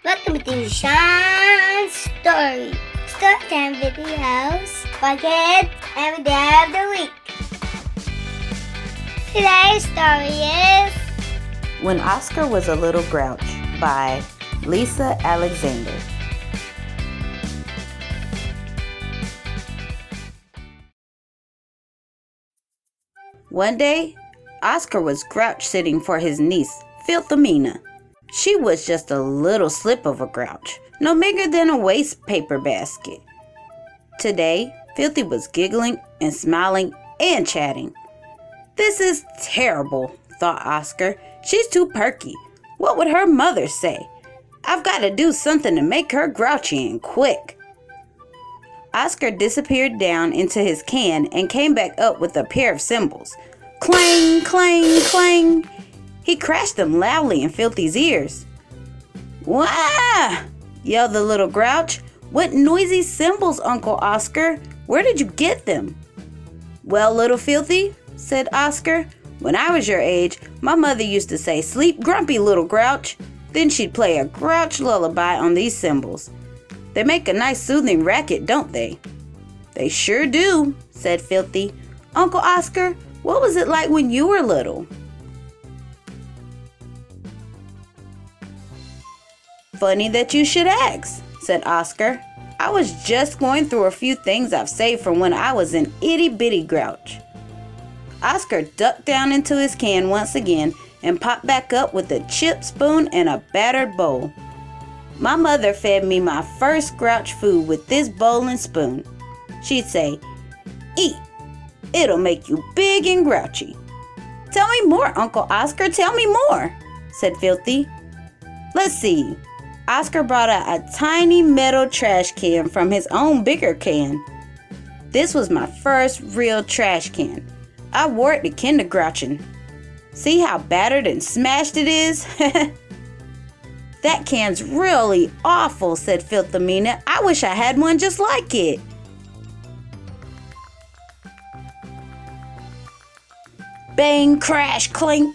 Welcome to Shon's Storytime videos for kids every day of the week. Today's story is When Oscar Was a Little Grouch by Lisa Alexander. One day, Oscar was grouch sitting for his niece, Philomena. She was just a little slip of a grouch, no bigger than a waste paper basket. Today, Filthy was giggling and smiling and chatting. This is terrible, thought Oscar. She's too perky. What would her mother say? I've got to do something to make her grouchy and quick. Oscar disappeared down into his can and came back up with a pair of cymbals. Clang, clang, clang. He crashed them loudly in Filthy's ears. Wah! Yelled the little grouch. What noisy cymbals, Uncle Oscar? Where did you get them? Well, little Filthy, said Oscar, when I was your age, my mother used to say, sleep grumpy, little grouch. Then she'd play a grouch lullaby on these cymbals. They make a nice soothing racket, don't they? They sure do, said Filthy. Uncle Oscar, what was it like when you were little? Funny that you should ask, said Oscar. I was just going through a few things I've saved from when I was an itty-bitty grouch. Oscar ducked down into his can once again and popped back up with a chipped spoon and a battered bowl. My mother fed me my first grouch food with this bowl and spoon. She'd say, eat. It'll make you big and grouchy. Tell me more, Uncle Oscar, tell me more, said Filthy. Let's see. Oscar brought out a tiny metal trash can from his own bigger can. This was my first real trash can. I wore it to kindergarten. See how battered and smashed it is? That can's really awful, said Philomena. I wish I had one just like it. Bang, crash, clink.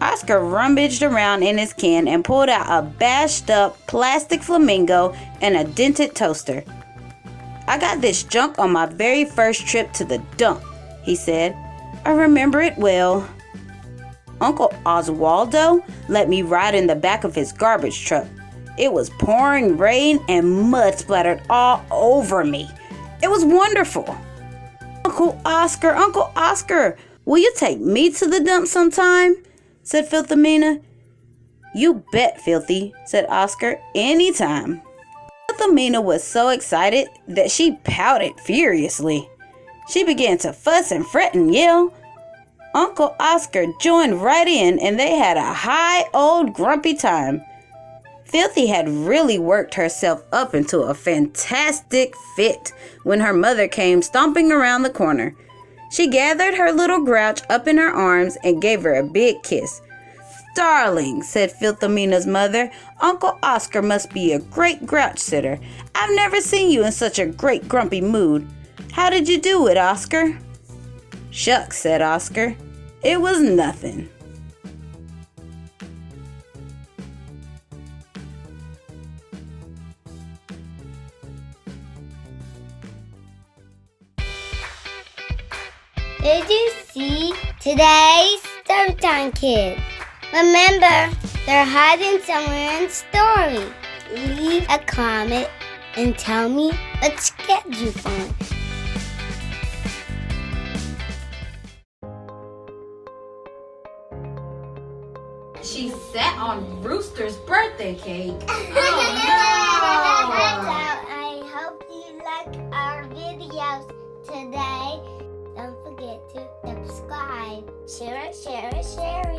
Oscar rummaged around in his can and pulled out a bashed up plastic flamingo and a dented toaster. I got this junk on my very first trip to the dump, he said. I remember it well. Uncle Oswaldo let me ride in the back of his garbage truck. It was pouring rain and mud splattered all over me. It was wonderful. Uncle Oscar, will you take me to the dump sometime? Said Philomena. You bet, Filthy, said Oscar, anytime. Philomena was so excited that she pouted furiously. She began to fuss and fret and yell. Uncle Oscar joined right in and they had a high old grumpy time. Filthy had really worked herself up into a fantastic fit when her mother came stomping around the corner. She gathered her little grouch up in her arms and gave her a big kiss. Darling, said Philomena's mother, Uncle Oscar must be a great grouch sitter. I've never seen you in such a great grumpy mood. How did you do it, Oscar? Shucks, said Oscar. It was nothing. Did you see today's Storytime kids? Remember, they're hiding somewhere in story. Leave a comment and tell me what sketch you find. She sat on Rooster's birthday cake. So I hope you like our videos today. Don't forget to subscribe. Share it, share it, share it.